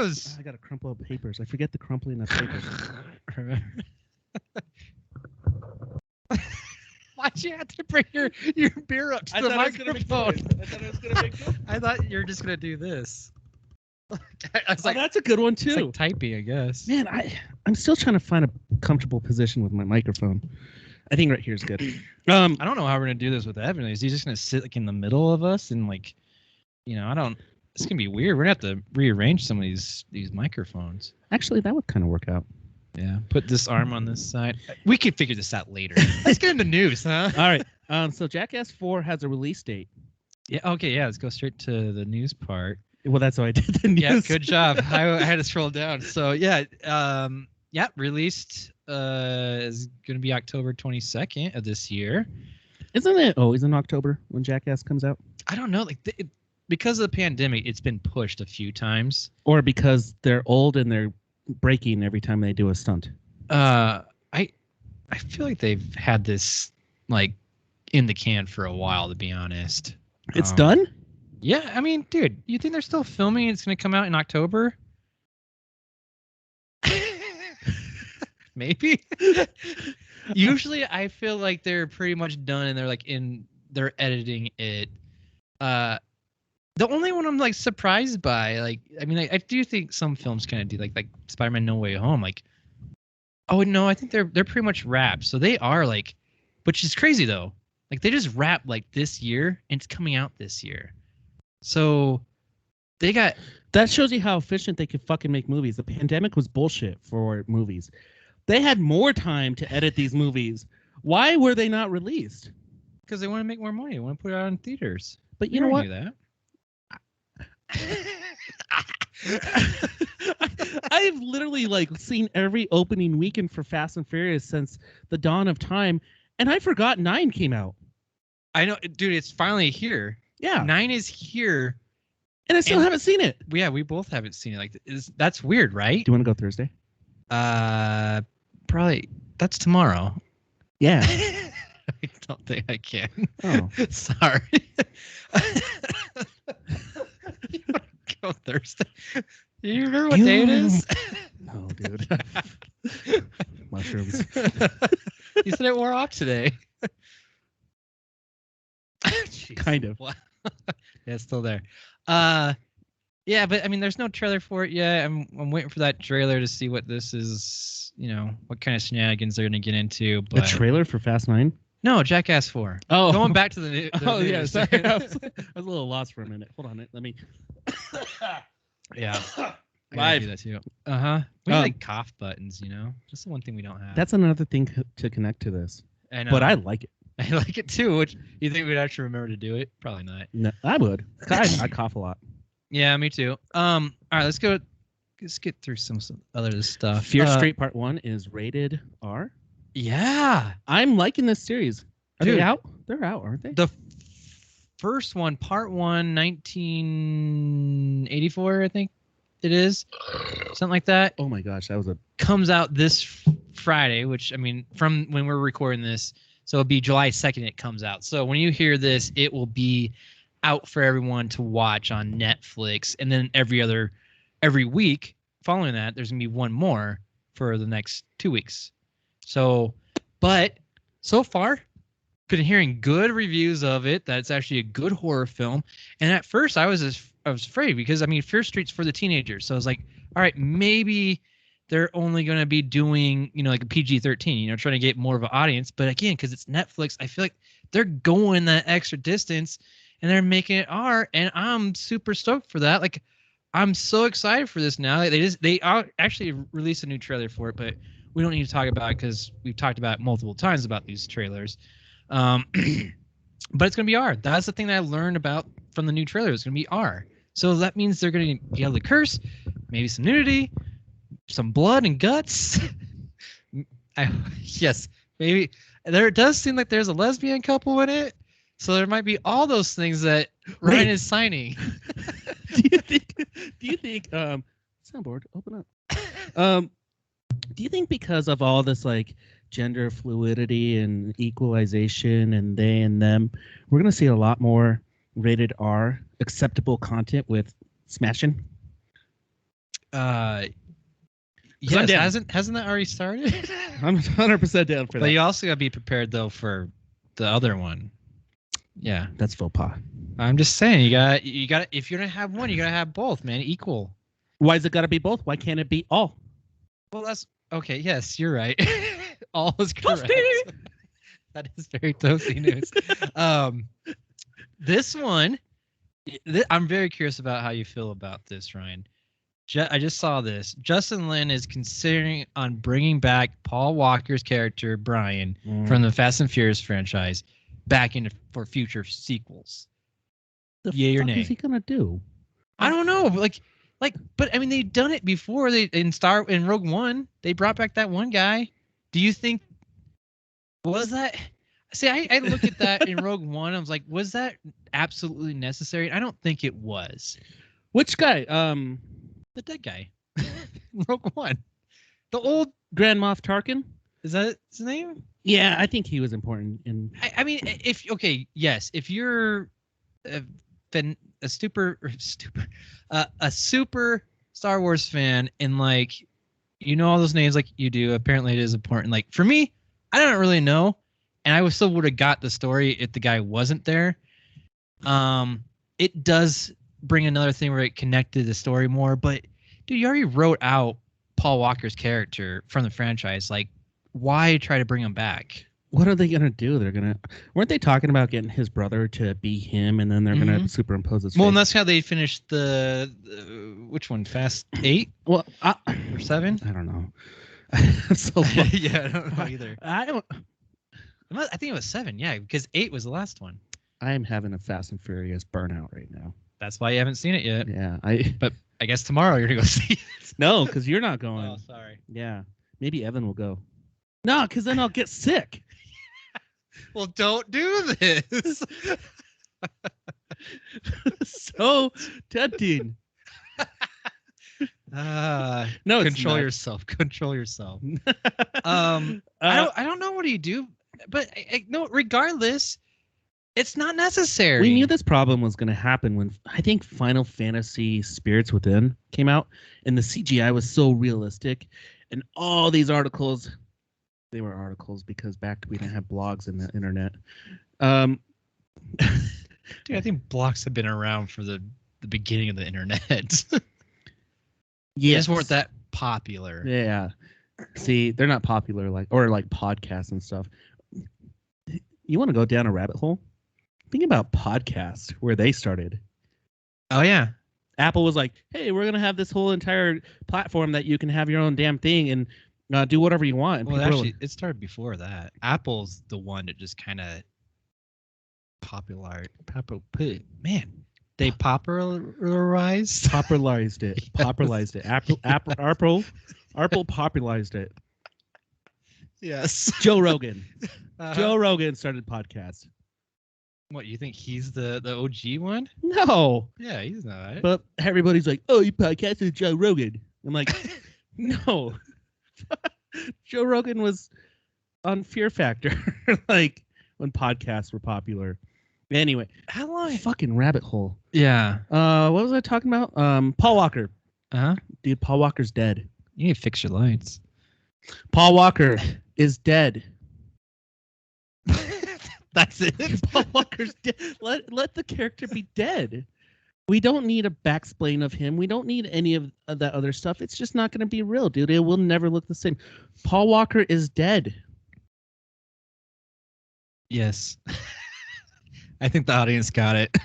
news. I got to crumple up papers. I forget the crumpling of papers. Why'd you have to bring your beer up to the microphone? I thought it was going to make noise. I thought you were just going to do this. I was like, that's a good one, too. It's like typing, I guess. Man, I'm still trying to find a comfortable position with my microphone. I think right here is good. I don't know how we're going to do this with Evan. Is he just going to sit like in the middle of us and like, I don't. It's going to be weird. We're going to have to rearrange some of these microphones. Actually, that would kind of work out. Yeah. Put this arm on this side. We could figure this out later. Let's get into news, huh? All right. So Jackass 4 has a release date. Yeah. Okay. Yeah. Let's go straight to the news part. Well, that's how I did the news. Yeah. Good job. I had to scroll down. So yeah. Released is going to be October 22nd of this year. Isn't it always in October when Jackass comes out? I don't know. Because of the pandemic, it's been pushed a few times. Or because they're old and they're breaking every time they do a stunt. I feel like they've had this like in the can for a while, to be honest. It's done? Yeah, I mean, dude, you think they're still filming and it's going to come out in October? Maybe. Usually I feel like they're pretty much done and they're editing it. The only one I'm like surprised by, like, I mean, I do think some films kind of do like Spider-Man No Way Home, like, oh no, I think they're pretty much wrapped. So they are like, which is crazy though. Like they just wrapped like this year and it's coming out this year. So they got that shows you how efficient they could fucking make movies. The pandemic was bullshit for movies. They had more time to edit these movies. Why were they not released? Because they want to make more money. They want to put it out in theaters. But you know what? That. I've literally like seen every opening weekend for Fast and Furious since the dawn of time, and I forgot 9 came out. I know, dude. It's finally here. Yeah, 9 is here, and I still haven't seen it. Yeah, we both haven't seen it. Like, that's weird, right? Do you want to go Thursday? Probably. That's tomorrow. Yeah. I don't think I can. Oh, sorry. Go Thursday. Do you remember what day it is? No, dude. Mushrooms. You said it wore off today. Kind of. Yeah, it's still there. Yeah, but I mean, there's no trailer for it yet. I'm waiting for that trailer to see what this is. What kind of shenanigans they're gonna get into. But the trailer for Fast 9? No, Jackass 4. Oh, going back to the news. Yeah, sorry. I was a little lost for a minute. Hold on, let me. Yeah, live. Do that too. We need like cough buttons, just the one thing we don't have. That's another thing to connect to this. I know, but I like it. I like it too. Which you think we'd actually remember to do it? Probably not. No, I would. I cough a lot. Yeah, me too. All right, let's go. Let's get through some other stuff. Fear Street Part 1 is rated R. Yeah, I'm liking this series. Are Dude, they out? They're out, aren't they? The first one, Part 1, 1984, I think it is, something like that. Oh my gosh, that was comes out this Friday, which I mean, from when we're recording this, so it'll be July 2nd. It comes out. So when you hear this, it will be out for everyone to watch on Netflix, and then every week following that, there's gonna be one more for the next 2 weeks. So, but so far, been hearing good reviews of it. That it's actually a good horror film. And at first, I was afraid because I mean, Fear Street's for the teenagers. So I was like, all right, maybe they're only going to be doing like a PG-13, trying to get more of an audience. But again, because it's Netflix, I feel like they're going that extra distance and they're making it R. And I'm super stoked for that. Like, I'm so excited for this now. They actually released a new trailer for it, but we don't need to talk about it because we've talked about it multiple times about these trailers. But it's going to be R. That's the thing that I learned about from the new trailer. It's going to be R. So that means they're going to be able to curse, maybe some nudity, some blood and guts. Yes, maybe. There does seem like there's a lesbian couple in it. So there might be all those things that Ryan is signing. Do you think soundboard, open up. Do you think because of all this like gender fluidity and equalization and they and them, we're going to see a lot more rated R acceptable content with smashing? Yes, down. hasn't that already started? I'm 100% down for But that. you also gotta be prepared though for the other one. Yeah, That's faux pas. I'm just saying you got if you're gonna have one, you gotta have both, man, equal. Why is it got to be both? Why can't it be all? Well, that's okay. Yes, you're right. All is correct. Toasty! That is very toasty news. This one, I'm very curious about how you feel about this, Ryan. I just saw this. Justin Lin is considering on bringing back Paul Walker's character Brian from the Fast and Furious franchise back into for future sequels. The Yay or fuck nay? is he gonna do? I don't know. But I mean, they've done it before. They in Rogue One, they brought back that one guy. Do you think was that? See, I looked at that in Rogue One. I was like, was that absolutely necessary? I don't think it was. Which guy? The dead guy. Rogue One. The old Grand Moff Tarkin. Is that his name? Yeah, I think he was important. I mean, if you're a super Star Wars fan and like you know all those names like you do, apparently it is important. Like for me, I don't really know, and I still would have got the story if the guy wasn't there. It does bring another thing where it connected the story more, but dude, you already wrote out Paul Walker's character from the franchise. Like, why try to bring him back? What are they gonna do? Weren't they talking about getting his brother to be him, and then they're gonna superimpose his face? Well, and that's how they finished the which one? Fast 8? Well, or 7? I don't know. So yeah, I don't know either. I think it was 7. Yeah, because 8 was the last one. I am having a Fast and Furious burnout right now. That's why you haven't seen it yet. Yeah, But I guess tomorrow you're gonna go see it. No, because you're not going. Oh, sorry. Yeah, maybe Evan will go. No, because then I'll get sick. Well, don't do this. So tempting. No, control yourself. Control yourself. I don't know what do you do, but no. Regardless, it's not necessary. We knew this problem was going to happen when I think Final Fantasy Spirits Within came out, and the CGI was so realistic, and all these articles. They were articles because back we didn't have blogs in the internet. Dude, I think blogs have been around for the beginning of the internet. Yes, weren't that popular. Yeah. See, they're not popular like podcasts and stuff. You want to go down a rabbit hole? Think about podcasts, where they started. Oh yeah. Apple was like, "Hey, we're gonna have this whole entire platform that you can have your own damn thing and do whatever you want." And well, actually, it started before that. Apple's the one that just kind of man. They popularized it. Yes. Popularized it. Apple popularized it. Yes. Joe Rogan. Joe Rogan started podcasts. What, you think he's the OG one? No. Yeah, he's not. But everybody's like, "Oh, you podcast with Joe Rogan." I'm like, no. Joe Rogan was on Fear Factor, like when podcasts were popular. Anyway, how long? Fucking rabbit hole. Yeah. What was I talking about? Paul Walker. Dude, Paul Walker's dead. You need to fix your lights. Paul Walker is dead. That's it. Paul Walker's dead. Let the character be dead. We don't need a backsplain of him. We don't need any of that other stuff. It's just not going to be real, dude. It will never look the same. Paul Walker is dead. Yes. I think the audience got it.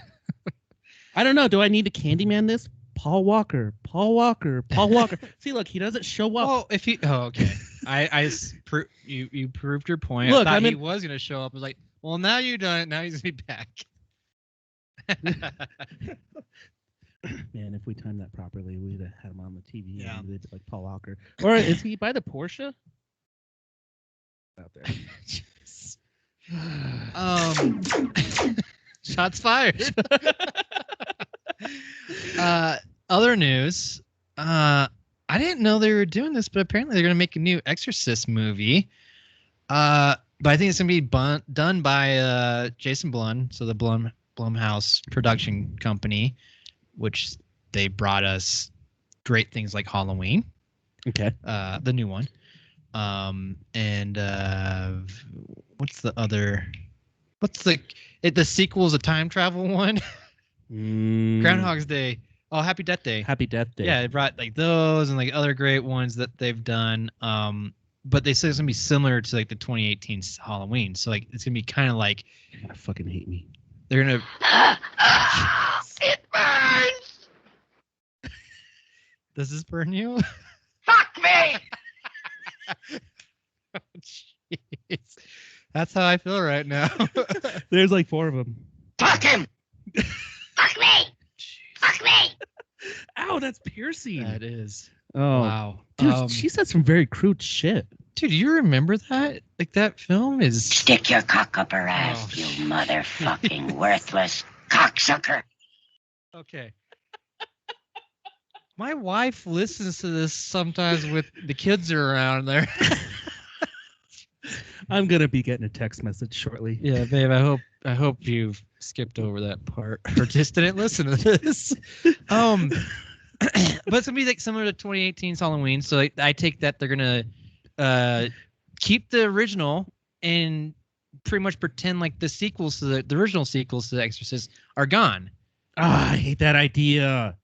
I don't know. Do I need to Candyman this? Paul Walker. Paul Walker. Paul Walker. See, look, he doesn't show up. Oh, if he. Oh, okay. You proved your point. Look, I thought he was going to show up. I was like, well, now you've done it. Now he's going to be back. Man, if we timed that properly, we'd have had him on the TV. Yeah. And they'd be like Paul Walker. Or is he by the Porsche? Out there. Shots fired. Other news. I didn't know they were doing this, but apparently they're going to make a new Exorcist movie. But I think it's going to be done by Jason Blum, so the Blumhouse production company, which they brought us great things like Halloween, Okay. the new one, and what's the other? What's the sequel is a time travel one? Groundhog's Day. Oh, Happy Death Day. Happy Death Day. Yeah, it brought like those and like other great ones that they've done. But they said it's gonna be similar to like the 2018 Halloween. So like it's gonna be kind of like You're gonna fucking hate me. they're gonna. It burns! Does this burn you? Fuck me! Oh, jeez. That's how I feel right now. There's like 4 of them. Fuck him! Fuck me! Fuck me! Ow, that's piercing. That is. Oh, Wow. dude, she said some very crude shit. Dude, you remember that? Like that film is. Stick your cock up her ass, Oh. you motherfucking worthless cocksucker. Okay. My wife listens to this sometimes with the kids are around there. I'm gonna be getting a text message shortly. Yeah, babe, I hope you've skipped over that part or just didn't listen to this. But it's gonna be like similar to 2018's Halloween. So I take that they're gonna keep the original and pretty much pretend like the sequels to the original sequels to The Exorcist are gone. Ah, I hate that idea.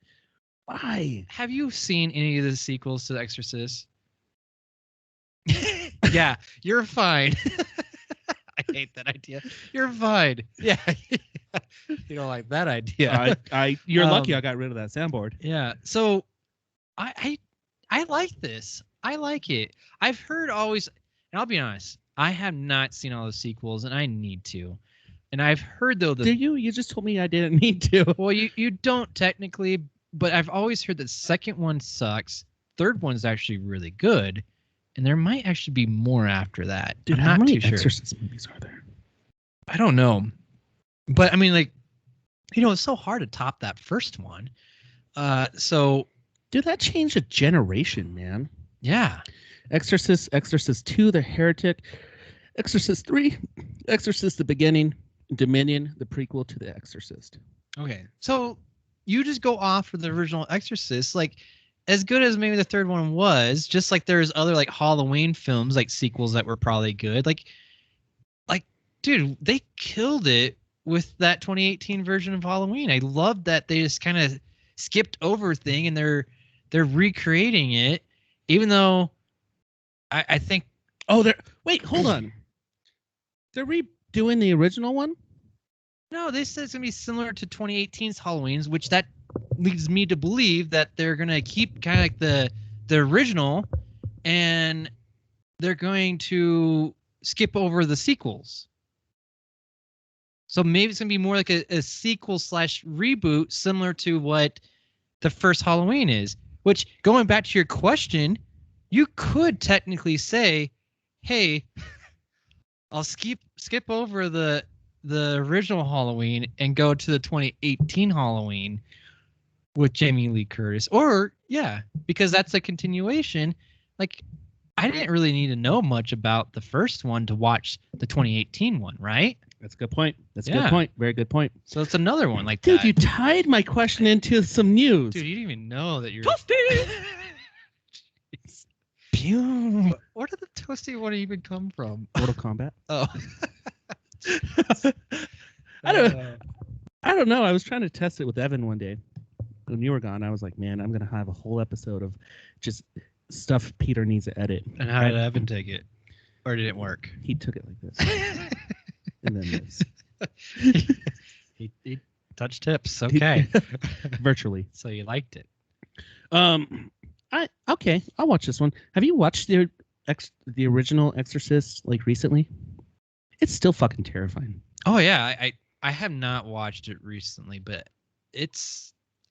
Why? Have you seen any of the sequels to The Exorcist? Yeah, you're fine. I hate that idea. You're fine. Yeah. You don't like that idea. You're lucky I got rid of that soundboard. Yeah. So I like this. I like it. I've heard always, and I'll be honest, I have not seen all the sequels and I need to. And I've heard though that Did you? You just told me I didn't need to. well, you don't technically, but I've always heard the second one sucks. Third one's actually really good. And there might actually be more after that. Dude, I'm how not many too sure. Exorcist movies are there? I don't know. But I mean, like, you know, it's so hard to top that first one. So Dude, that changed a generation, man. yeah. Exorcist, Exorcist 2, The Heretic, Exorcist 3, Exorcist the Beginning, Dominion, the prequel to The Exorcist. Okay. So you just go off of the original Exorcist, like as good as maybe the third one was, just like there's other like Halloween films, like sequels that were probably good. Like, dude, they killed it with that 2018 version of Halloween. I love that they just kind of skipped over thing and they're recreating it, even though I think. Oh, wait, hold on. They're redoing the original one? No, they said it's gonna be similar to 2018's Halloween's, which that leads me to believe that they're gonna keep kind of like the original, and they're going to skip over the sequels. So maybe it's gonna be more like a sequel / reboot, similar to what the first Halloween is. Which, going back to your question, you could technically say, "Hey, I'll skip over the original Halloween and go to the 2018 Halloween with Jamie Lee Curtis." Or yeah, because that's a continuation. Like, I didn't really need to know much about the first one to watch the 2018 one, right? That's a good point. That's a Yeah. good point. Very good point. So it's another one like Dude, that. you tied my question into some news. Dude, you didn't even know that you're. Toasty! Jeez. Pew. Where did the toasty one even come from? Mortal Kombat. Oh. I don't know. I was trying to test it with Evan one day. When you were gone, I was like, man, I'm going to have a whole episode of just stuff Peter needs to edit. And how did Evan take it? Or did it work? He took it like this. And then this. he touched tips. Okay. Virtually. So you liked it. Okay, I'll watch this one. Have you watched the original Exorcist like recently? It's still fucking terrifying. Oh yeah, I have not watched it recently, but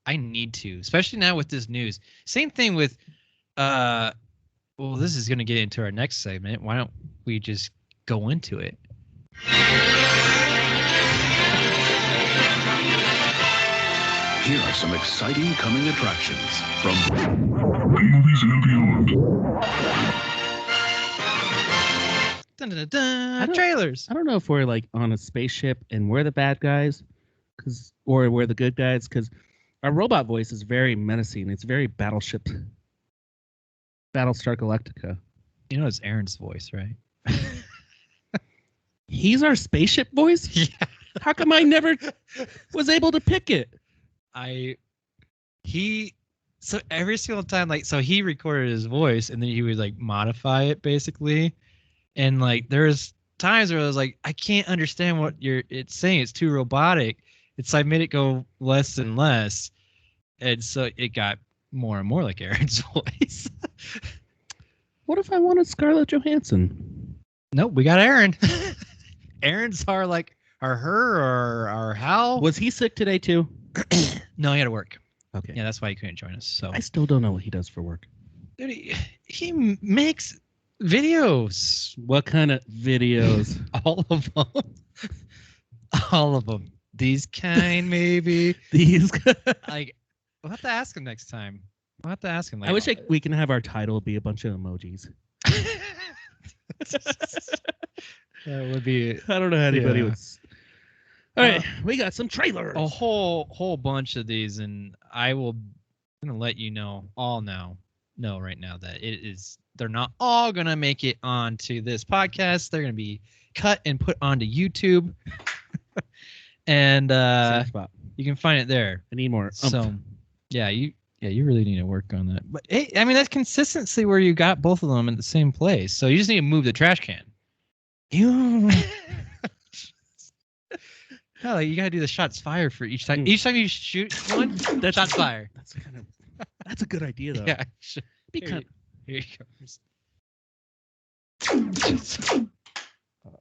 I need to, especially now with this news. Same thing with well, this is going to get into our next segment. Why don't we just go into it? Here are some exciting coming attractions from Movies and Beyond. Dun, dun, dun, dun, don't- trailers. I don't know if we're like on a spaceship and we're the bad guys, or we're the good guys, because Our robot voice is very menacing. It's very Battlestar Galactica. You know it's Aaron's voice, right? He's our spaceship voice? Yeah. How come I never was able to pick it? So every single time, like, so he recorded his voice and then he would like modify it basically. And like there's times where I was like, I can't understand what it's saying. It's too robotic. It's I made it go less and less. And so it got more and more like Aaron's voice. What if I wanted Scarlett Johansson? Nope, we got Aaron. Aaron's our Hal. Was he sick today too? No, he had to work. Okay. Yeah, that's why he couldn't join us. So I still don't know what he does for work. dude, he makes videos. What kind of videos? All of them. All of them. These kind, maybe. These. Like, we'll have to ask him next time. We'll have to ask him. Like, I wish we can have our title be a bunch of emojis. That would be I don't know how anybody Yeah. would. All right, we got some trailers. a whole bunch of these, and I'm gonna let you know right now that they're not all gonna make it onto this podcast. They're gonna be cut and put onto YouTube. And Same spot. you can find it there. I need more. So you really need to work on that. But I mean, that's consistency where you got both of them in the same place. So you just need to move the trash can. No, you gotta do the shots fired for each time. Each time you shoot one, That's shots fired. That's a good idea though. Yeah. Be kind Here you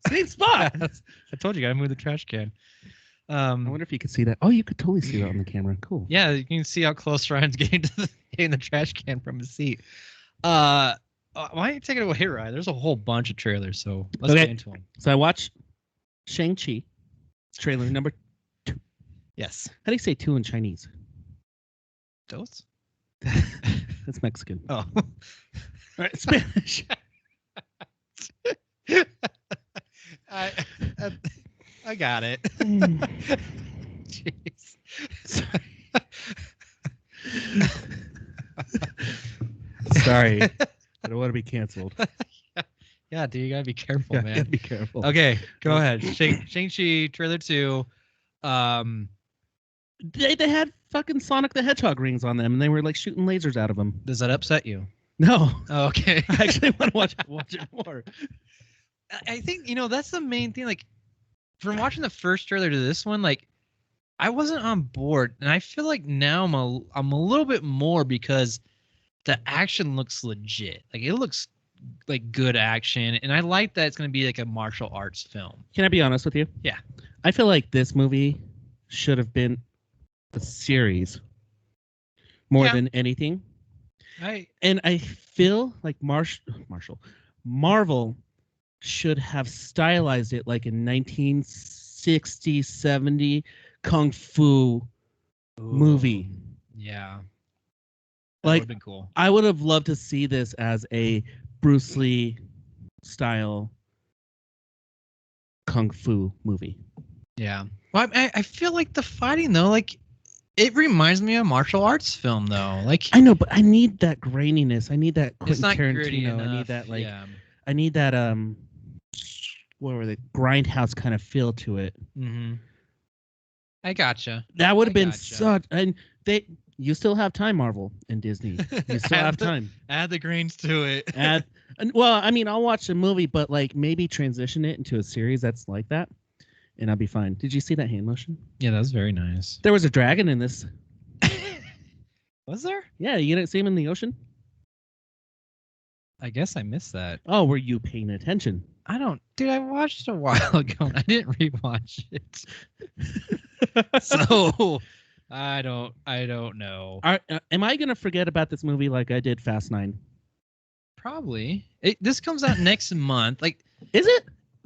Same spot. go. I told you, gotta move the trash can. I wonder if you could see that. Oh, you could totally see that on the camera. Cool. Yeah, you can see how close Ryan's getting to getting the trash can from his seat. Why don't you take it away, Ryan? There's a whole bunch of trailers, so let's get into them. So I watched Shang-Chi trailer number 2. Yes. How do you say 2 in Chinese? Those? That's Mexican. Oh. All right, Spanish. I got it. Jeez. Sorry. I don't want to be canceled. Yeah, dude, you gotta be careful, Yeah, man. gotta be careful. Okay, go ahead. Shang-Chi trailer 2. They had fucking Sonic the Hedgehog rings on them, and they were like shooting lasers out of them. Does that upset you? No. Oh, okay. I actually want to watch it more. I think that's the main thing. Like, from watching the first trailer to this one, like, I wasn't on board, and I feel like now I'm a little bit more because the action looks legit. Like, it looks like good action, and I like that it's going to be like a martial arts film. Can I be honest with you? Yeah. I feel like this movie should have been a series more than anything. And I feel like Marvel should have stylized it like a 1960s, 70 kung fu movie. Yeah. That Like, would have been cool. I would have loved to see this as a Bruce Lee style kung fu movie. Yeah. Well, I feel like the fighting though, like, it reminds me of a martial arts film though. Like, I know, but I need that graininess. I need that it's Quentin not gritty Tarantino. enough. I need that yeah. I need that what were the grindhouse kind of feel to it. Mm-hmm. I gotcha. That would have been gotcha. such. And you still have time, Marvel and Disney. You still have time. Add the grains to it. Well, I mean, I'll watch the movie, but like maybe transition it into a series that's like that, and I'll be fine. Did you see that hand motion? Yeah, that was very nice. There was a dragon in this. Was there? Yeah, you didn't see him in the ocean? I guess I missed that. Oh, were you paying attention? Dude, I watched a while ago and I didn't rewatch it. So I don't know. Am I gonna forget about this movie like I did Fast 9? Probably. This comes out next month. Like, is it?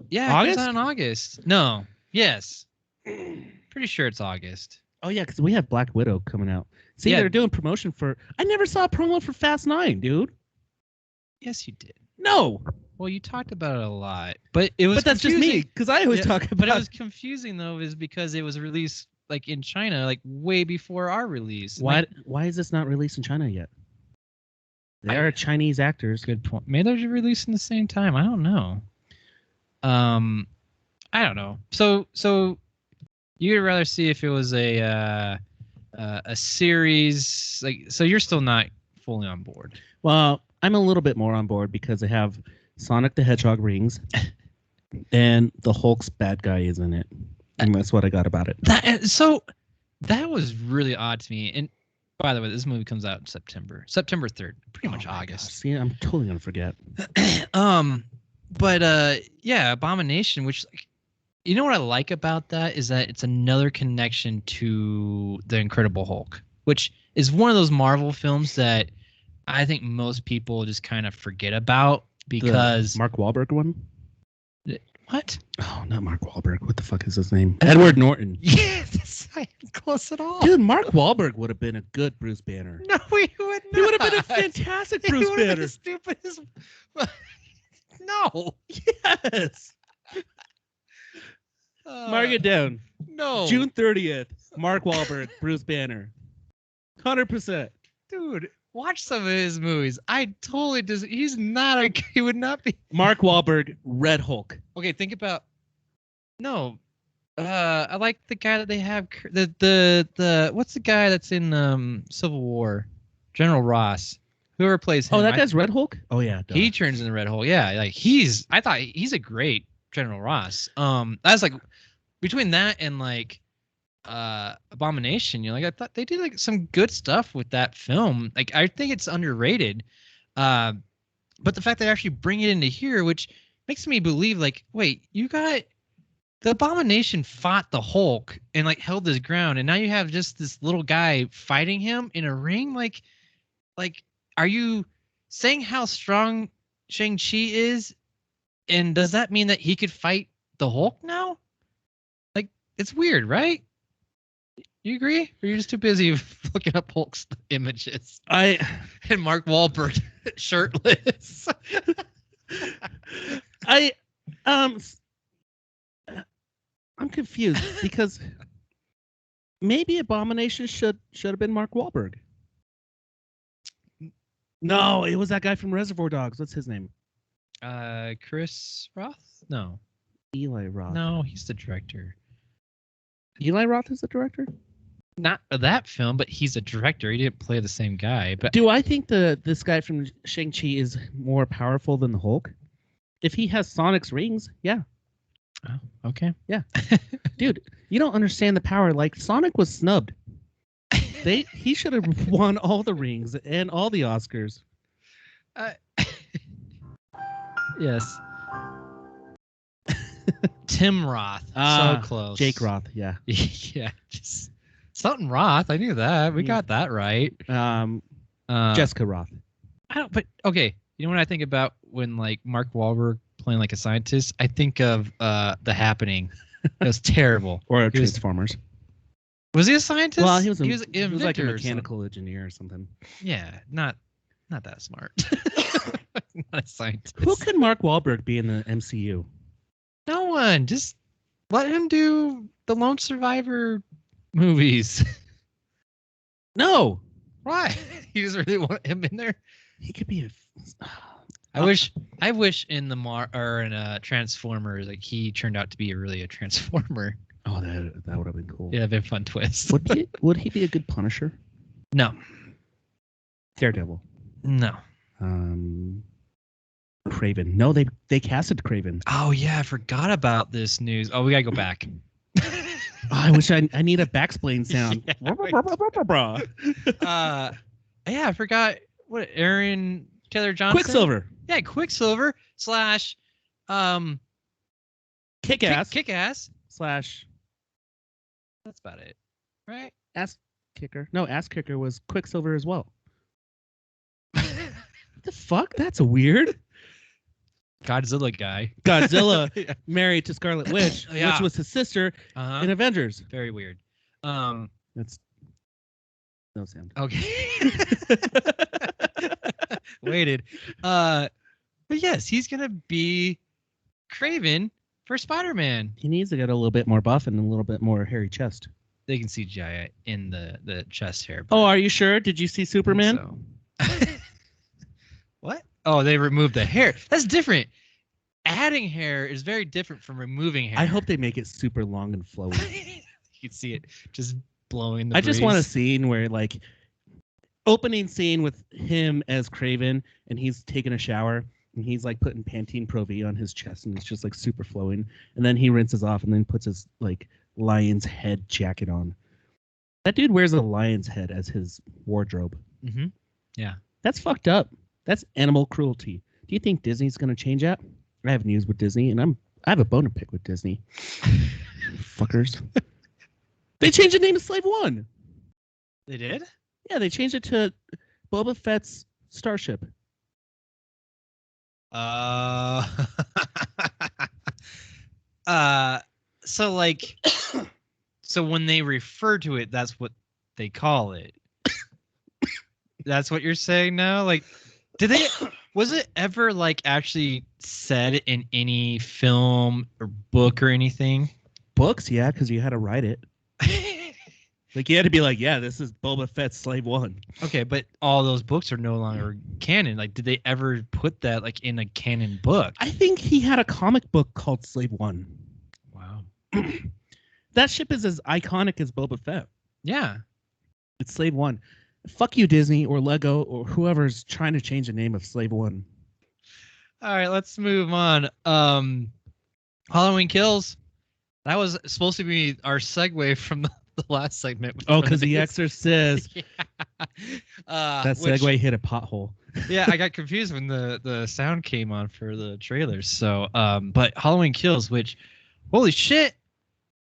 Yeah, August? it comes out in August. No. Yes. Pretty sure it's August. Oh yeah, because we have Black Widow coming out. See, Yeah. they're doing promotion for. I never saw a promo for Fast 9, dude. Yes, you did. No. Well, you talked about it a lot, but it was. But that's just me, because I always talk about. But it was confusing though, is because it was released like in China like way before our release. Why is this not released in China yet? They are Chinese actors. Good point. Maybe they're releasing the same time. I don't know. I don't know. So you'd rather see if it was a series like, so you're still not fully on board. Well, I'm a little bit more on board because they have Sonic the Hedgehog rings and the Hulk's bad guy is in it. And that's what I got about it. That was really odd to me. And by the way, this movie comes out in September 3rd, pretty much August. God. See, I'm totally gonna forget. But yeah, Abomination, which, you know what I like about that is that it's another connection to the Incredible Hulk, which is one of those Marvel films that I think most people just kind of forget about because the Mark Wahlberg one. What? Oh, not Mark Wahlberg. What the fuck is his name? Edward Norton. Yeah, that's not even close at all. Dude, Mark Wahlberg would have been a good Bruce Banner. No, he would not. He would have been a fantastic Bruce he Banner. Been the stupidest. No. Yes. Mark it down. No. June 30th. Mark Wahlberg, Bruce Banner. 100%. Dude, watch some of his movies. I totally just. He's not a. He would not be. Mark Wahlberg, Red Hulk. Okay, think about. No. I like the guy that they have. The what's the guy that's in Civil War? General Ross. Whoever plays him. Oh, that guy's Red Hulk? Oh yeah. He turns into Red Hulk. Yeah, like I thought he's a great General Ross. That's like between that and like Abomination, I thought they did like some good stuff with that film. Like I think it's underrated. But the fact that they actually bring it into here, which makes me believe like, wait, you got the Abomination fought the Hulk and like held his ground, and now you have just this little guy fighting him in a ring. Like are you saying how strong Shang-Chi is? And does that mean that he could fight the Hulk now? Like, it's weird, right? You agree? Or you're just too busy looking up Hulk's images? And Mark Wahlberg shirtless. I'm confused because maybe Abomination should have been Mark Wahlberg. No, it was that guy from Reservoir Dogs. What's his name? Chris Roth? No. Eli Roth. No, he's the director. Eli Roth is the director? Not that film, but he's a director. He didn't play the same guy. But do I think this guy from Shang-Chi is more powerful than the Hulk? If he has Sonic's rings, yeah. Oh, okay. Yeah. Dude, you don't understand the power. Like, Sonic was snubbed. He should have won all the rings and all the Oscars. Yes. Tim Roth. So close. Jake Roth, yeah. Yeah. Just something Roth. I knew that. We got that right. Jessica Roth. But okay. You know what I think about when like Mark Wahlberg playing like a scientist? I think of The Happening. It was terrible. Or Transformers. Was he a scientist? Well, he was like a or mechanical engineer or something. Yeah, not that smart. Not a scientist. Who could Mark Wahlberg be in the MCU? No one. Just let him do the Lone Survivor movies. No. Why? You just really want him in there? He could be I wish in the Transformers, like he turned out to be a Transformer. Oh, that would have been cool. Yeah, that'd been a fun twist. Would he be a good Punisher? No. Daredevil. No. Craven. No, they casted Craven. Oh yeah, I forgot about this news. Oh, we gotta go back. I wish I need a backsplain sound. Yeah, I forgot what Aaron Taylor Johnson. Quicksilver. Yeah, Quicksilver / Kick-Ass. Kick-Ass / That's about it, right? Ass Kicker. No, Ass Kicker was Quicksilver as well. The fuck? That's weird. Godzilla guy. Godzilla yeah. Married to Scarlet Witch, yeah. which was his sister in Avengers. Very weird. That's no sound. Okay. Waited. But yes, he's gonna be Craven for Spider-Man. He needs to get a little bit more buff and a little bit more hairy chest. they can CGI it in the chest hair. Oh, are you sure? Did you see Superman? So. What? Oh, they removed the hair. That's different. Adding hair is very different from removing hair. I hope they make it super long and flowy. You can see it just blowing in the I just want a breeze. scene where, like, opening scene with him as Kraven, and he's taking a shower, and he's like putting Pantene Pro V on his chest, and it's just like super flowing. And then he rinses off, and then puts his like lion's head jacket on. That dude wears a lion's head as his wardrobe. Mm-hmm. Yeah. That's fucked up. That's animal cruelty. Do you think Disney's gonna change that? I have news with Disney, and I have a bone to pick with Disney. Fuckers. They changed the name of Slave One. They did? Yeah, they changed it to Boba Fett's Starship. So like, so when they refer to it, that's what they call it. That's what you're saying now? Like, did they, was it ever like actually said in any film or book or anything? Books, yeah, because you had to write it. Like, you had to be like, yeah, this is Boba Fett's Slave One. Okay, but all those books are no longer canon. Like, did they ever put that like in a canon book? I think he had a comic book called Slave One. Wow. That ship is as iconic as Boba Fett. Yeah. It's Slave One. Fuck you, Disney or Lego or whoever's trying to change the name of Slave One. All right, let's move on. Halloween Kills. That was supposed to be our segue from the last segment. Oh, because The Exorcist. Yeah. That segue hit a pothole. Yeah, I got confused when the sound came on for the trailers. So, but Halloween Kills, which, holy shit,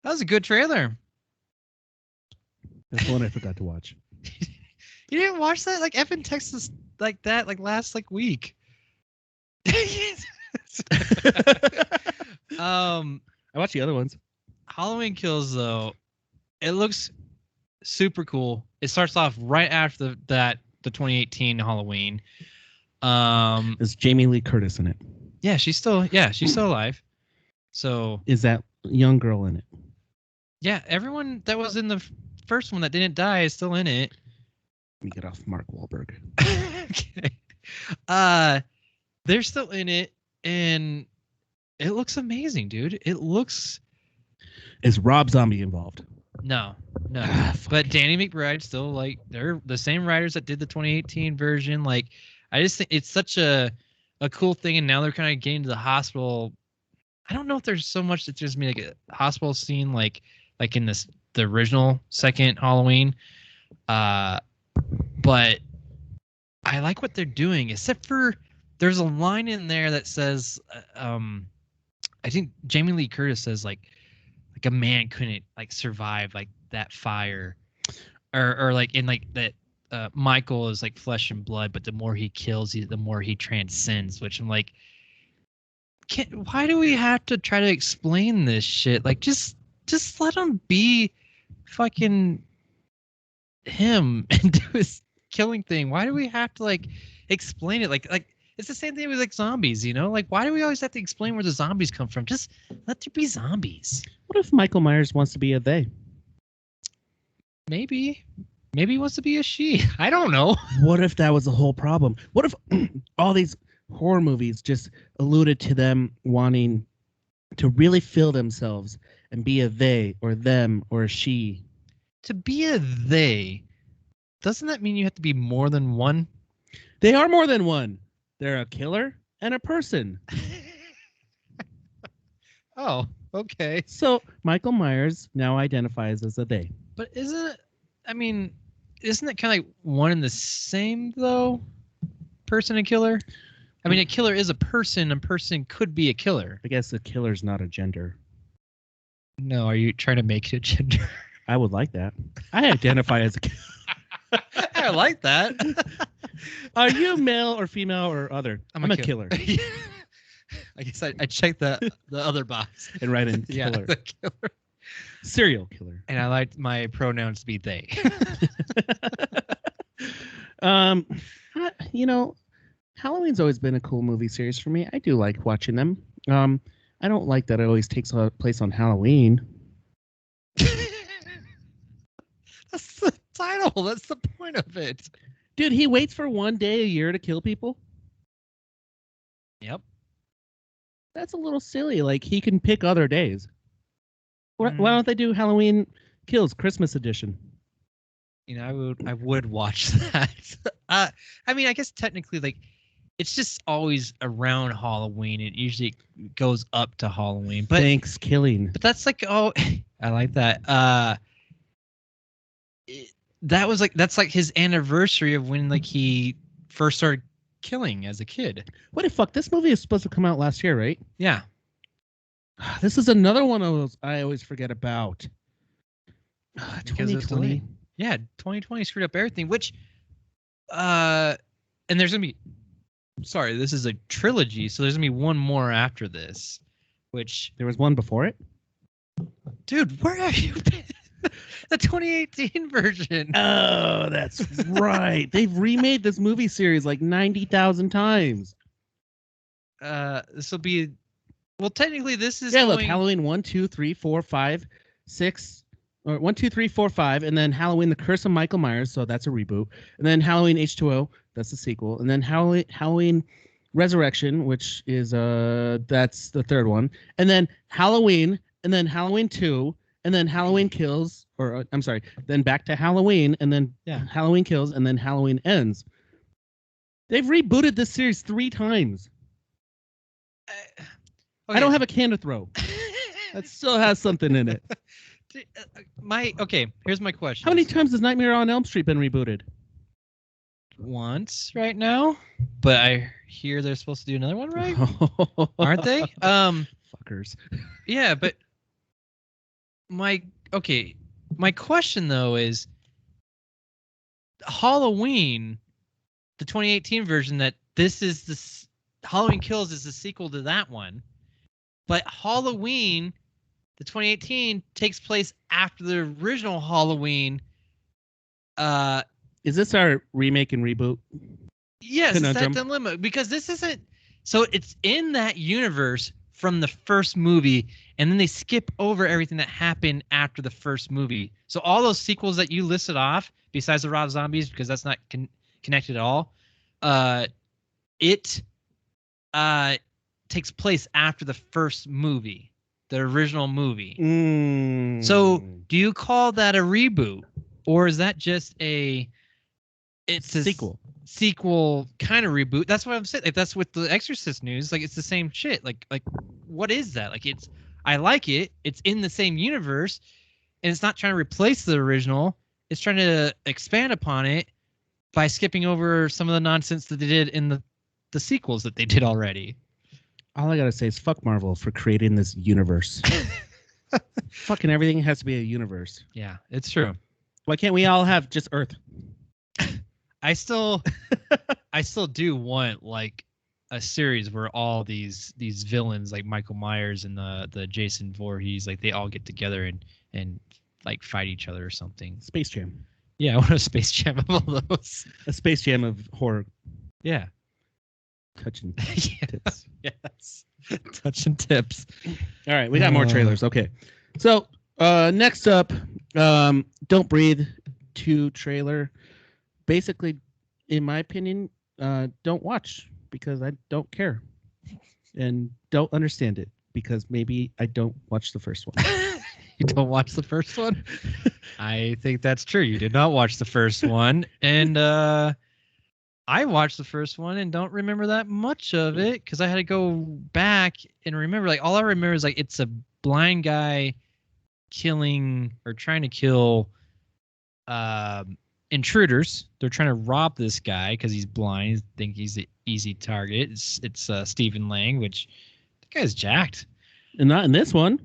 that was a good trailer. That's the one I forgot to watch. You didn't watch that? Like, Evan texted us like that, like last week. I watched the other ones. Halloween Kills, though, it looks super cool. It starts off right after the 2018 Halloween. Is Jamie Lee Curtis in it? Yeah, she's still alive. So Is that young girl in it? yeah, everyone that was in the first one that didn't die is still in it. Let me get off Mark Wahlberg. Okay. They're still in it, and it looks amazing, dude. It looks. Is Rob Zombie involved? No. Fuck. But Danny McBride still, like, they're the same writers that did the 2018 version. Like, I just think it's such a cool thing, and now they're kind of getting to the hospital. I don't know if there's so much that's just like a hospital scene, like in the original second Halloween. But I like what they're doing, except for there's a line in there that says, I think Jamie Lee Curtis says like a man couldn't like survive like that fire, or like in like that. Michael is like flesh and blood, but the more he kills, the more he transcends. Which I'm like, why do we have to try to explain this shit? Like, just let him be fucking him and do his killing thing. Why do we have to like explain it? Like it's the same thing with like zombies, you know? Like, why do we always have to explain where the zombies come from? Just let there be zombies. What if Michael Myers wants to be a they? Maybe he wants to be a she. I don't know. What if that was the whole problem? What if all these horror movies just alluded to them wanting to really feel themselves and be a they or them or a she? To be a they, doesn't that mean you have to be more than one? They are more than one. They're a killer and a person. Oh, okay. So Michael Myers now identifies as a they. But isn't it kind of like one and the same, though? Person and killer? I mean, a killer is a person. A person could be a killer. I guess a killer's not a gender. No, are you trying to make it a gender? I would like that. I identify as a killer. I like that. Are you male or female or other? I'm a killer. I guess I checked the other box. And write in killer. Yeah, the killer. Serial killer. And I like my pronouns to be they. You know, Halloween's always been a cool movie series for me. I do like watching them. I don't like that it always takes place on Halloween. girl. That's the point of it. Dude, he waits for one day a year to kill people. Yep. That's a little silly. Like, he can pick other days. Why Mm. don't they do Halloween Kills Christmas edition? You know, I would watch that. I mean, I guess technically, like, it's just always around Halloween. It usually goes up to Halloween, but Thanksgiving. but that's like, oh, I like that. That's like his anniversary of when like he first started killing as a kid. What the fuck? This movie is supposed to come out last year, right? Yeah. This is another one of those I always forget about. Because it's 2020. delayed. Yeah, 2020 screwed up everything, which and there's gonna be this is a trilogy, so there's gonna be one more after this. Which There was one before it? dude, where have you been? The 2018 version. Oh, that's right. They've remade this movie series like 90,000 times. This will be technically this is Look, Halloween 1, 2, 3, 4, 5, 6, or 1, 2, 3, 4, 5, and then Halloween The Curse of Michael Myers, so that's a reboot. And then Halloween H2O, that's the sequel. And then Halloween Resurrection, which is that's the third one. And then Halloween, and then Halloween 2, and then Halloween Kills, or I'm sorry, then back to Halloween, and then Halloween Kills, and then Halloween Ends. They've rebooted this series 3 times. Okay. I don't have a can to throw. That still has something in it. Here's my question. How many times has Nightmare on Elm Street been rebooted? Once right now, but I hear they're supposed to do another one, right? Aren't they? Fuckers. Yeah, but my question though is Halloween, the 2018 version, that this is this Halloween Kills is the sequel to that one, but Halloween, the 2018, takes place after the original Halloween. Is this our remake and reboot? Yes, it's that conundrum? dilemma, because this isn't. So it's in that universe from the first movie, and then they skip over everything that happened after the first movie. So all those sequels that you listed off, besides the Rob Zombies, because that's not connected at all, it takes place after the first movie, the original movie. So do you call that a reboot, or is that just a sequel kind of reboot? That's what I'm saying. Like, that's with the Exorcist news. Like, it's the same shit. Like what is that? Like, I like it. It's in the same universe, and it's not trying to replace the original. It's trying to expand upon it by skipping over some of the nonsense that they did in the sequels that they did already. All I gotta say is fuck Marvel for creating this universe. Fucking everything has to be a universe. Yeah, it's true. Why can't we all have just Earth? I still do want like a series where all these villains like Michael Myers and the Jason Voorhees, like, they all get together and like fight each other or something. Space Jam. Yeah, I want a Space Jam of all those. A Space Jam of horror. Yeah. Touching tips. Yes. Touching tips. All right, we got more trailers. Okay. So next up, Don't Breathe 2 trailer. Basically, in my opinion, don't watch, because I don't care. And don't understand it, because maybe I don't watch the first one. You don't watch the first one? I think that's true. You did not watch the first one. And I watched the first one and don't remember that much of it, because I had to go back and remember. Like, all I remember is like it's a blind guy killing or trying to kill intruders. They're trying to rob this guy because he's blind. They think he's an easy target. It's Stephen Lang, which the guy's jacked. And not in this one.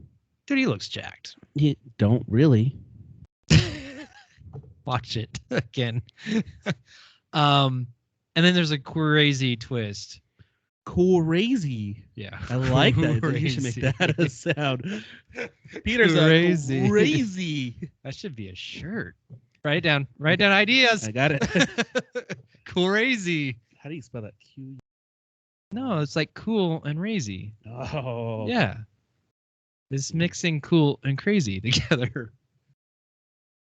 Dude, he looks jacked. You don't really. Watch it again. And then there's a crazy twist. Crazy. Yeah. I like that. You should make that a sound. Peter's crazy. Crazy. That should be a shirt. Write down ideas. I got it. Crazy. How do you spell that? Q. No, it's like cool and crazy. Oh. Yeah. It's mixing cool and crazy together.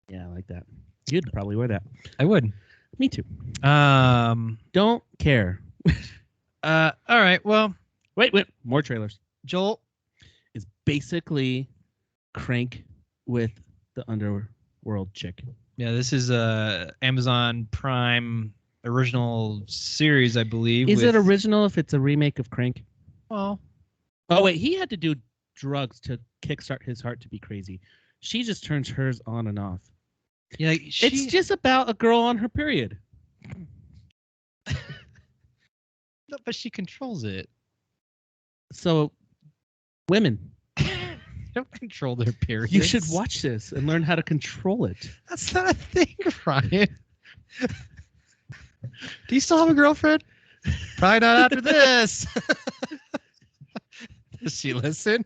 Yeah, I like that. You'd probably wear that. I would. Me too. Don't care. All right. Well, wait. More trailers. Jolt is basically Crank with the underworld chick. Yeah, this is a Amazon Prime original series, I believe. Is it original if it's a remake of Crank? Well, oh wait, he had to do drugs to kickstart his heart to be crazy. She just turns hers on and off. Yeah, it's just about a girl on her period. No, but she controls it. So, women don't control their periods. You should watch this and learn how to control it. That's not a thing, Ryan. Do you still have a girlfriend? Probably not after this. Does she listen?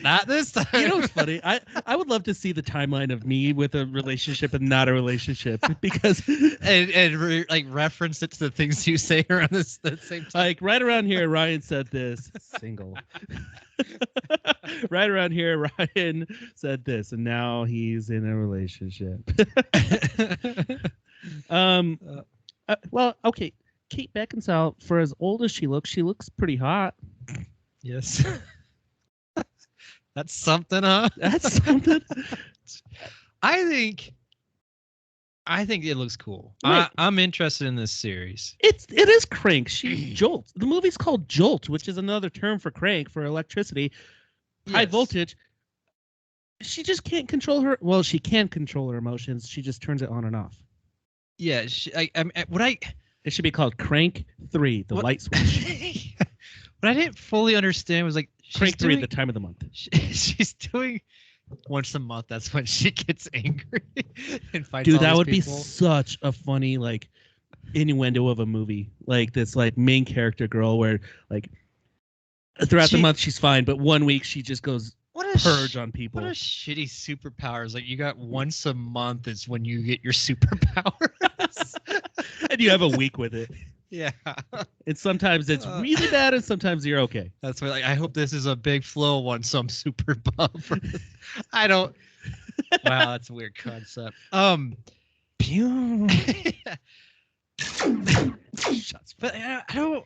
Not this time. You know what's funny? I would love to see the timeline of me with a relationship and not a relationship because like reference it to the things you say around the same time. Like right around here, Ryan said this. Single. Right around here, Ryan said this, and now he's in a relationship. Well, okay. Kate Beckinsale, for as old as she looks pretty hot. Yes. That's something, huh? That's something. I think it looks cool. Right. I'm interested in this series. It is Crank. She Jolt. The movie's called Jolt, which is another term for crank for electricity, high voltage. She just can't control her. Well, she can control her emotions. She just turns it on and off. Yeah. It should be called Crank 3, the light switch. What I didn't fully understand was like Crank 3, the time of the month. She's doing once a month. That's when she gets angry and fights. Dude, all that these would people. be such a funny like innuendo of a movie. Like this like main character girl where like throughout the month she's fine, but 1 week she just goes purge on people. What a shitty superpowers. Like you got once a month is when you get your superpowers. And you have a week with it. Yeah. And sometimes it's really bad and sometimes you're okay. That's why like I hope this is a big flow one, so I'm super bummed. I don't Wow, that's a weird concept. Shots. But I don't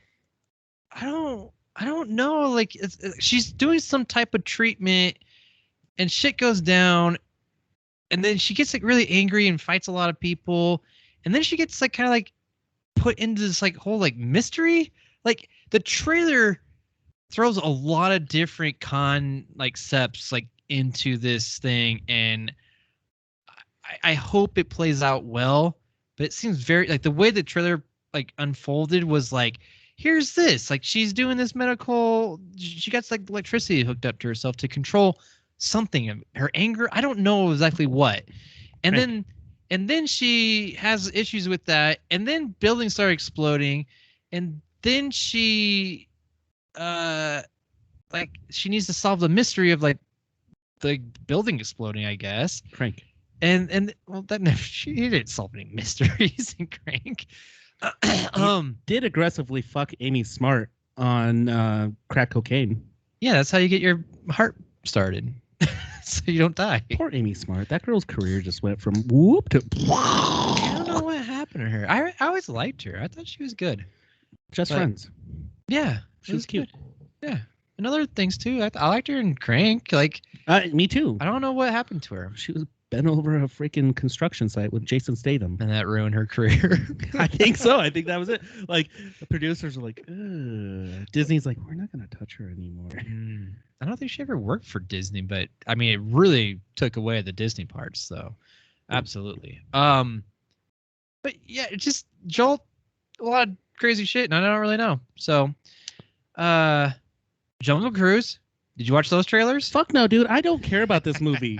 know. Like she's doing some type of treatment and shit goes down and then she gets like really angry and fights a lot of people. And then she gets like kind of like put into this like whole like mystery. Like the trailer throws a lot of different concepts like into this thing, and I hope it plays out well. But it seems very like the way the trailer like unfolded was like, here's this like she's doing this medical. She got like electricity hooked up to herself to control something of her anger. I don't know exactly what, and then she has issues with that, and then buildings start exploding, and then she like she needs to solve the mystery of like the building exploding, I guess. Crank. And well that never she didn't solve any mysteries in Crank. Did aggressively fuck Amy Smart on crack cocaine. Yeah, that's how you get your heart started. So you don't die. Poor Amy Smart. That girl's career just went from whoop to. I don't know what happened to her. I always liked her. I thought she was good. Just friends. Yeah, she was cute. Good. Yeah, and other things too. I liked her in Crank. Like me too. I don't know what happened to her. She was bent over a freaking construction site with Jason Statham, and that ruined her career. I think so. I think that was it. Like the producers were like, ugh. Disney's like, we're not gonna touch her anymore. I don't think she ever worked for Disney, but I mean, it really took away the Disney parts, though. Absolutely. But yeah, it just Jolt, a lot of crazy shit, and I don't really know. So, Jungle Cruise. Did you watch those trailers? Fuck no, dude. I don't care about this movie.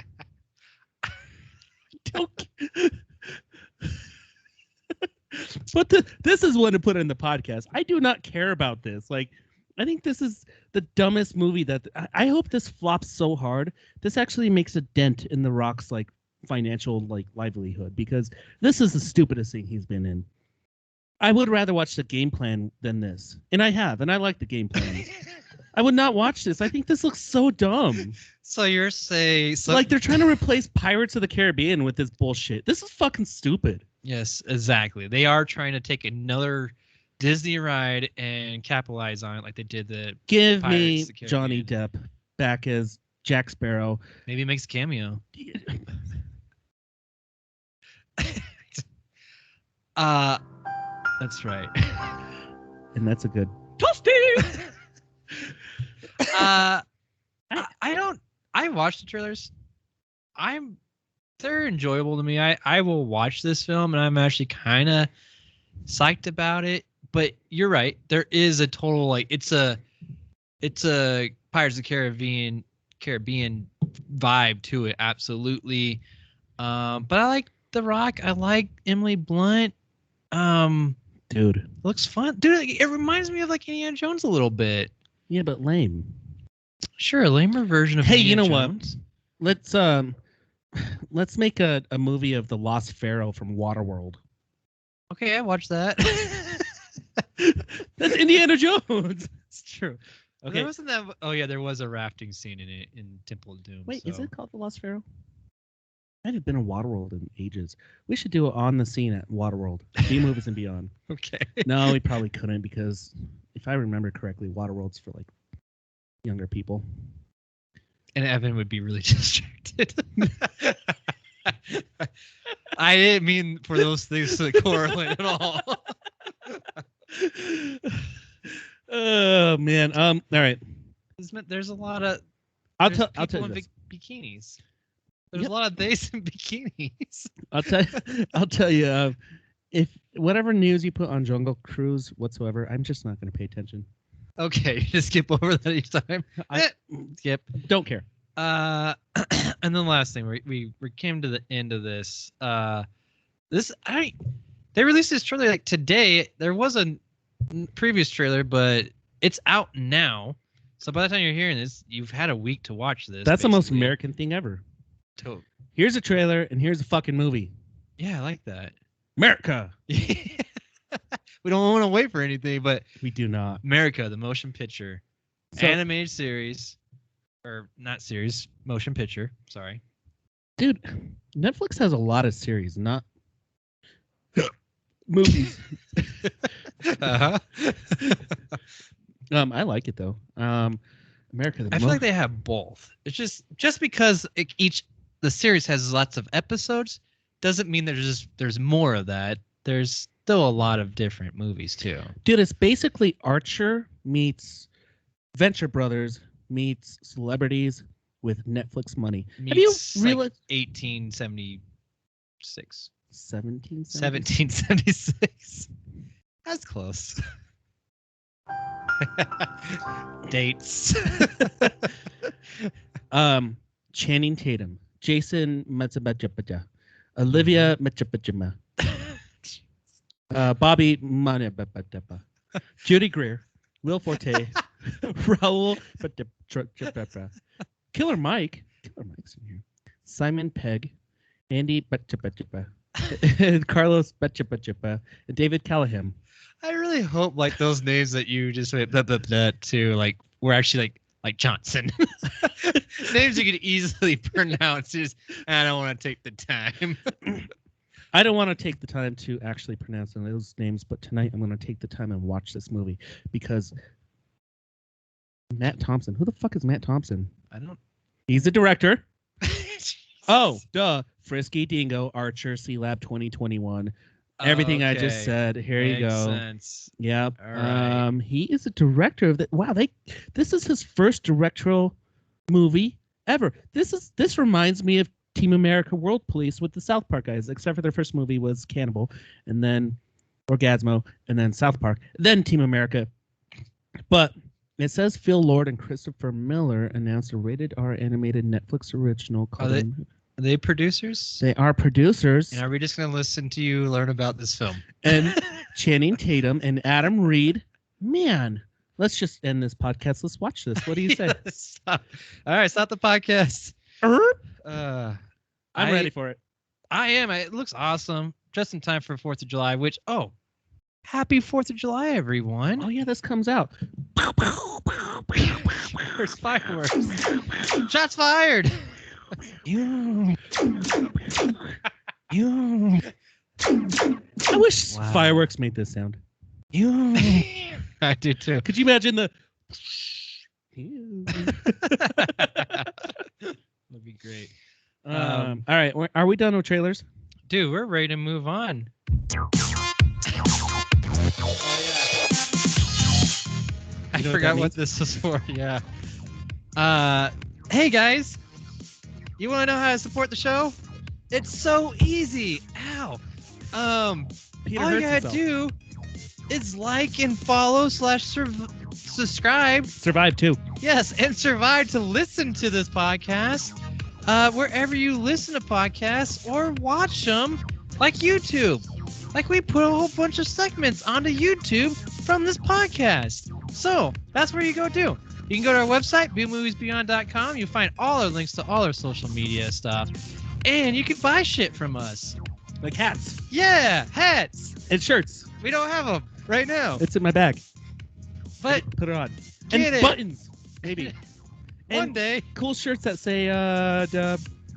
But this is one to put in the podcast. I do not care about this. Like, I think this is the dumbest movie that I hope this flops so hard. This actually makes a dent in The Rock's like financial like livelihood, because this is the stupidest thing he's been in. I would rather watch the game plan than this. And I have, and I like the game plan. I would not watch this. I think this looks so dumb. So you're saying Like they're trying to replace Pirates of the Caribbean with this bullshit. This is fucking stupid. Yes, exactly. They are trying to take another Disney ride and capitalize on it like they did the Give Pirates me of the Caribbean. Johnny Depp back as Jack Sparrow. Maybe he makes a cameo. That's right. And that's a good Toasty. I watched the trailers. They're enjoyable to me. I will watch this film and I'm actually kind of psyched about it. But you're right. There is a total like it's a Pirates of the Caribbean vibe to it. Absolutely. But I like The Rock. I like Emily Blunt. dude. Looks fun, dude. It reminds me of like Indiana Jones a little bit. Yeah, but lame. Sure, a lamer version of. Hey, Indiana you know Jones. what? Let's make a movie of the Lost Pharaoh from Waterworld. Okay, I watched that. That's Indiana Jones. It's true. Okay. There wasn't that. Oh yeah, there was a rafting scene in it in Temple of Doom. Wait, so. is it called the Lost Pharaoh? I haven't been to Waterworld in ages. We should do it on the scene at Waterworld. B movies and beyond. Okay. No, we probably couldn't because if I remember correctly, Waterworld's for like younger people. And Evan would be really distracted. I didn't mean for those things to correlate at all. Oh man. All right. There's a lot of. I'll I'll tell tell you in this. bikinis. There's Yep. a lot of days in bikinis. I'll tell you. If whatever news you put on Jungle Cruise whatsoever, I'm just not going to pay attention. Okay, just skip over that each time. Skip. Don't care. And then last thing, we came to the end of this. They released this trailer like today. There was a previous trailer, but it's out now. So by the time you're hearing this, you've had a week to watch this. That's the most basically. American thing ever. To- Here's a trailer and here's a fucking movie. Yeah, I like that. America. We don't want to wait for anything, but We do not. America, the motion picture, So- animated series, or not series, motion picture. Sorry. Dude, Netflix has a lot of series, not movies. Uh-huh. I like it though. America. I feel like they have both. It's just because the series has lots of episodes doesn't mean there's more of that. There's still a lot of different movies too. Dude, it's basically Archer meets Venture Brothers meets celebrities with Netflix money. Have you realized 1876? 1776? 1776. That's close. Dates. Channing Tatum, Jason Matsubajapata, Olivia Machapajama, Bobby Manabapatapa, Judy Greer, Will Forte, Raul Bachapapa, Killer Mike's in here, Simon Pegg, Andy Bachapachapa, Carlos Bachapachapa, and David Callahan. I really hope like those names that you just went blah, blah, blah, to like were actually like Johnson. Names you could easily pronounce. Just I don't want to take the time. I don't want to take the time to actually pronounce those names, but tonight I'm going to take the time and watch this movie because Matt Thompson. Who the fuck is Matt Thompson? I don't. He's the director. Oh, duh. Frisky Dingo, Archer, C-Lab 2021. Everything I just Okay. said. Here you Makes go. sense. Yep. All right. He is a director of that. Wow, this is his first directorial movie ever. This reminds me of Team America World Police with the South Park guys, except for their first movie was Cannibal, and then Orgasmo, and then South Park, then Team America. But it says Phil Lord and Christopher Miller announced a rated R animated Netflix original called. Are they producers? They are producers. And are we just going to listen to you learn about this film? And Channing Tatum and Adam Reed. Man, let's just end this podcast. Let's watch this. What do you say? Stop. All right, stop the podcast. I'm I- ready for it. I am. It looks awesome. Just in time for 4th of July, which, happy 4th of July, everyone. Oh, yeah, this comes out. Fireworks. Shots fired. You. I wish Wow. fireworks made this sound. I do too. Could you imagine the? That'd be great. All right, are we done with trailers? Dude, we're ready to move on. I You know what forgot that what this was for. Yeah. Hey guys, you want to know how to support the show? It's so easy. Ow. Peter All you hurts gotta himself. do is like and follow / subscribe. Survive too. Yes, and survive to listen to this podcast wherever you listen to podcasts or watch them, like YouTube. Like we put a whole bunch of segments onto YouTube from this podcast. So that's where you go do. You can go to our website, bmoviesbeyond.com. You'll find all our links to all our social media stuff. And you can buy shit from us. Like hats Yeah, hats. and shirts. We don't have them right now. It's in my bag. But Put it on. Get And it. buttons, maybe. one And day, cool shirts that say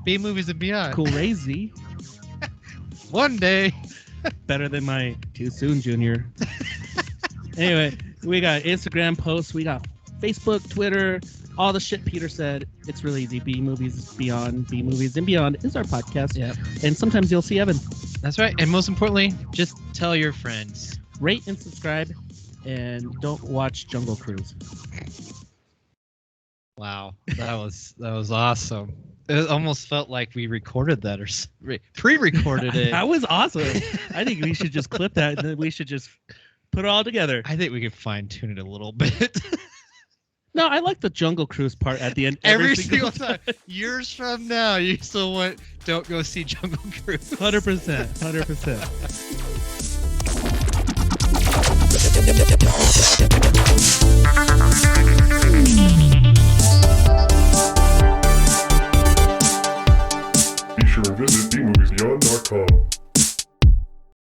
B Movies and Beyond. cool crazy. One day. Better than my too soon junior. Anyway, we got Instagram posts, we got Facebook, Twitter, all the shit Peter said. It's really easy. B Movies Beyond, B Movies and Beyond is our podcast. Yeah. And sometimes you'll see Evan. That's right. And most importantly, just tell your friends. Rate and subscribe, and don't watch Jungle Cruise. Wow, that was awesome. It almost felt like we recorded that or pre-recorded it. That was awesome. I think we should just clip that, and then we should just put it all together. I think we could fine tune it a little bit. No, I like the Jungle Cruise part at the end. Every single time. Years from now, you still don't go see Jungle Cruise. 100%. 100%.